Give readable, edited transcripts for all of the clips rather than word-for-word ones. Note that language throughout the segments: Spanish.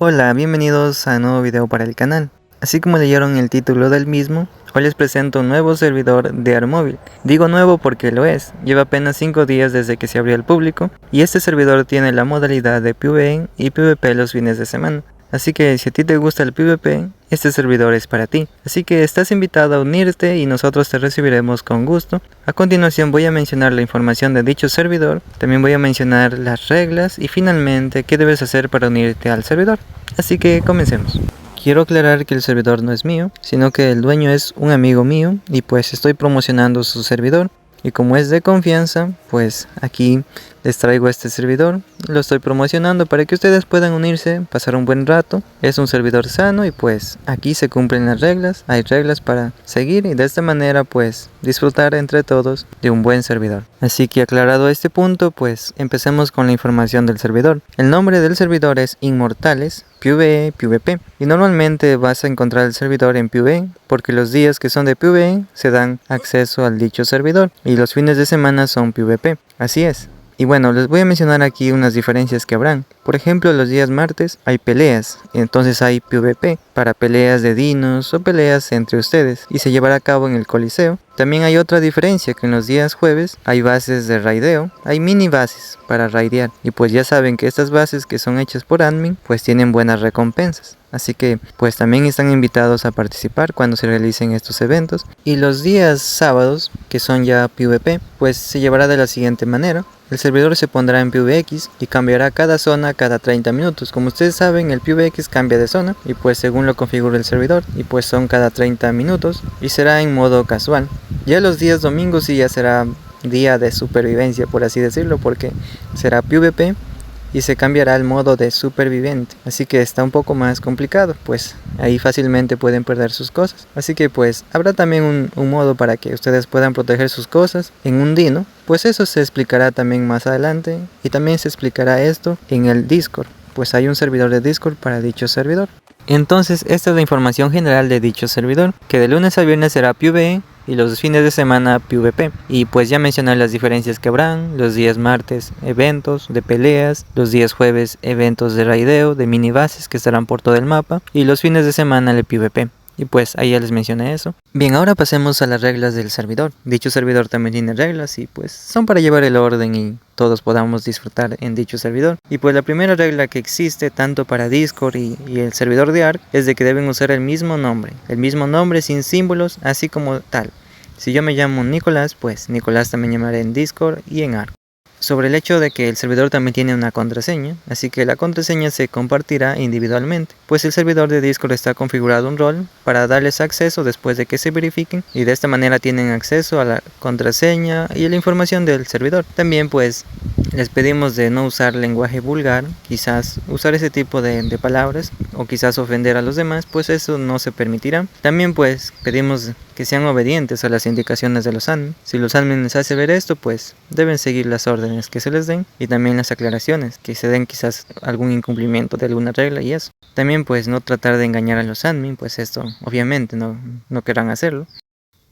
Hola, bienvenidos a un nuevo video para el canal. Así como leyeron el título del mismo, hoy les presento un nuevo servidor de AR Móvil. Digo nuevo porque lo es, lleva apenas 5 días desde que se abrió al público y este servidor tiene la modalidad de PvE y PvP los fines de semana. Así que si a ti te gusta el PvP, este servidor es para ti. Así que estás invitado a unirte y nosotros te recibiremos con gusto. A continuación voy a mencionar la información de dicho servidor, también voy a mencionar las reglas y finalmente qué debes hacer para unirte al servidor. Así que comencemos. Quiero aclarar que el servidor no es mío, sino que el dueño es un amigo mío y pues estoy promocionando su servidor. Y como es de confianza, pues aquí les traigo este servidor, lo estoy promocionando para que ustedes puedan unirse, pasar un buen rato. Es un servidor sano y pues aquí se cumplen las reglas, hay reglas para seguir y de esta manera pues disfrutar entre todos de un buen servidor. Así que aclarado este punto, pues empecemos con la información del servidor. El nombre del servidor es Inmortales PvE PvP y normalmente vas a encontrar el servidor en PvE porque los días que son de PvE se dan acceso al dicho servidor y los fines de semana son PvP, así es. Y bueno, les voy a mencionar aquí unas diferencias que habrán. Por ejemplo, los días martes hay peleas, entonces hay PvP para peleas de dinos o peleas entre ustedes y se llevará a cabo en el Coliseo. También hay otra diferencia, que en los días jueves hay bases de raideo, hay mini bases para raidear y pues ya saben que estas bases que son hechas por admin pues tienen buenas recompensas. Así que pues también están invitados a participar cuando se realicen estos eventos. Y los días sábados, que son ya PvP, pues se llevará de la siguiente manera. El servidor se pondrá en PvX y cambiará cada zona cada 30 minutos. Como ustedes saben, el PvX cambia de zona y pues según lo configura el servidor y pues son cada 30 minutos y será en modo casual. Ya los días domingos sí ya será día de supervivencia, por así decirlo, porque será PvP y se cambiará el modo de superviviente, así que está un poco más complicado, pues ahí fácilmente pueden perder sus cosas. Así que pues habrá también un modo para que ustedes puedan proteger sus cosas en un dino, pues eso se explicará también más adelante y también se explicará esto en el Discord, pues hay un servidor de Discord para dicho servidor. Entonces esta es la información general de dicho servidor, que de lunes a viernes será PvE y los fines de semana PvP. Y pues ya mencioné las diferencias que habrán: los días martes eventos de peleas, los días jueves eventos de raideo, de mini bases que estarán por todo el mapa y los fines de semana el PvP. Y pues ahí ya les mencioné eso. Bien, ahora pasemos a las reglas del servidor. Dicho servidor también tiene reglas y pues son para llevar el orden y todos podamos disfrutar en dicho servidor. Y pues la primera regla que existe tanto para Discord y el servidor de ARK es de que deben usar el mismo nombre sin símbolos, así como tal. Si yo me llamo Nicolás, pues Nicolás también llamaré en Discord y en ARK. Sobre el hecho de que el servidor también tiene una contraseña, así que la contraseña se compartirá individualmente, pues el servidor de Discord está configurado un rol para darles acceso después de que se verifiquen y de esta manera tienen acceso a la contraseña y a la información del servidor. También pues les pedimos de no usar lenguaje vulgar, quizás usar ese tipo de palabras o quizás ofender a los demás, pues eso no se permitirá. También pues pedimos que sean obedientes a las indicaciones de los admins. Si los admins les hace ver esto, pues deben seguir las órdenes que se les den y también las aclaraciones, que se den quizás algún incumplimiento de alguna regla y eso. También pues no tratar de engañar a los admins, pues esto obviamente no querrán hacerlo.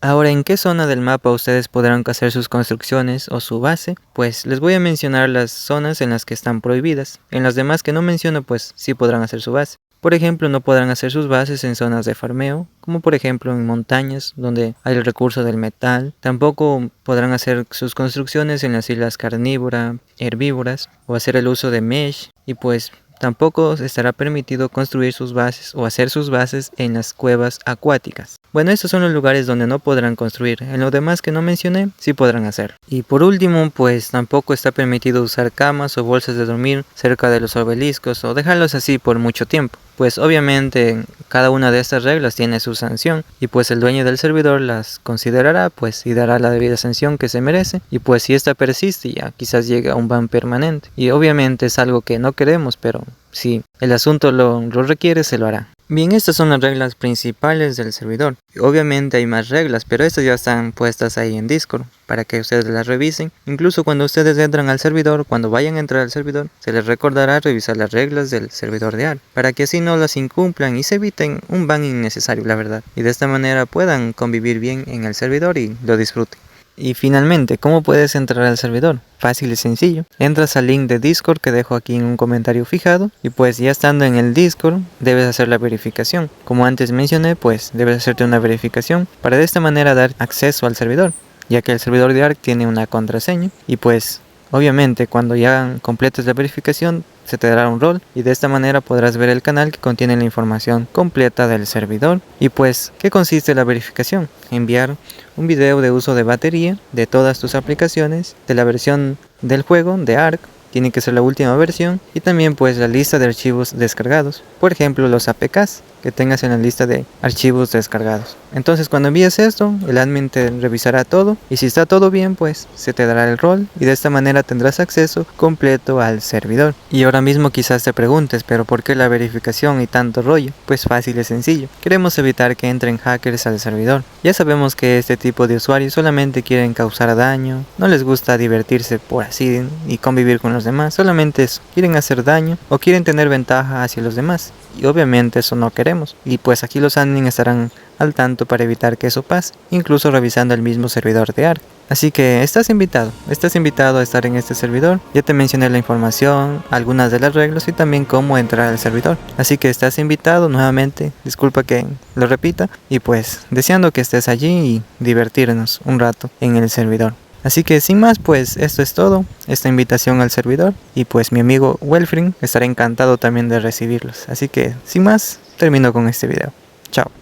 Ahora, ¿en qué zona del mapa ustedes podrán hacer sus construcciones o su base? Pues les voy a mencionar las zonas en las que están prohibidas. En las demás que no menciono, pues sí podrán hacer su base. Por ejemplo, no podrán hacer sus bases en zonas de farmeo, como por ejemplo en montañas, donde hay el recurso del metal. Tampoco podrán hacer sus construcciones en las islas carnívora, herbívoras, o hacer el uso de mesh, y pues tampoco estará permitido construir sus bases o hacer sus bases en las cuevas acuáticas. Bueno, estos son los lugares donde no podrán construir. En lo demás que no mencioné, sí podrán hacer. Y por último, pues tampoco está permitido usar camas o bolsas de dormir cerca de los obeliscos o dejarlos así por mucho tiempo. Pues obviamente cada una de estas reglas tiene su sanción y pues el dueño del servidor las considerará pues y dará la debida sanción que se merece, y pues si esta persiste ya quizás llegue a un ban permanente y obviamente es algo que no queremos, pero si el asunto lo requiere se lo hará. Bien, estas son las reglas principales del servidor. Obviamente hay más reglas, pero estas ya están puestas ahí en Discord para que ustedes las revisen. Incluso cuando ustedes entran al servidor, cuando vayan a entrar al servidor, se les recordará revisar las reglas del servidor de ARK, para que así no las incumplan y se eviten un ban innecesario, la verdad. Y de esta manera puedan convivir bien en el servidor y lo disfruten. Y finalmente, ¿cómo puedes entrar al servidor? Fácil y sencillo. Entras al link de Discord que dejo aquí en un comentario fijado y pues ya estando en el Discord debes hacer la verificación. Como antes mencioné, pues debes hacerte una verificación para de esta manera dar acceso al servidor, ya que el servidor de ARK tiene una contraseña y pues obviamente cuando ya completes la verificación se te dará un rol y de esta manera podrás ver el canal que contiene la información completa del servidor. Y pues, ¿qué consiste la verificación? Enviar un video de uso de batería de todas tus aplicaciones, de la versión del juego de ARK, tiene que ser la última versión, y también pues la lista de archivos descargados, por ejemplo los APKs que tengas en la lista de archivos descargados. Entonces cuando envíes esto, el admin te revisará todo y si está todo bien pues se te dará el rol y de esta manera tendrás acceso completo al servidor. Y ahora mismo quizás te preguntes, pero ¿por qué la verificación y tanto rollo? Pues fácil y sencillo, queremos evitar que entren hackers al servidor. Ya sabemos que este tipo de usuarios solamente quieren causar daño, no les gusta divertirse por así y convivir con los demás, solamente eso, quieren hacer daño o quieren tener ventaja hacia los demás y obviamente eso no queremos y pues aquí los admin estarán al tanto para evitar que eso pase, incluso revisando el mismo servidor de ARK. Así que estás invitado a estar en este servidor. Ya te mencioné la información, algunas de las reglas y también cómo entrar al servidor. Así que estás invitado nuevamente, disculpa que lo repita, y pues deseando que estés allí y divertirnos un rato en el servidor. Así que sin más pues esto es todo, esta invitación al servidor y pues mi amigo Welfring estará encantado también de recibirlos. Así que sin más termino con este video. Chao.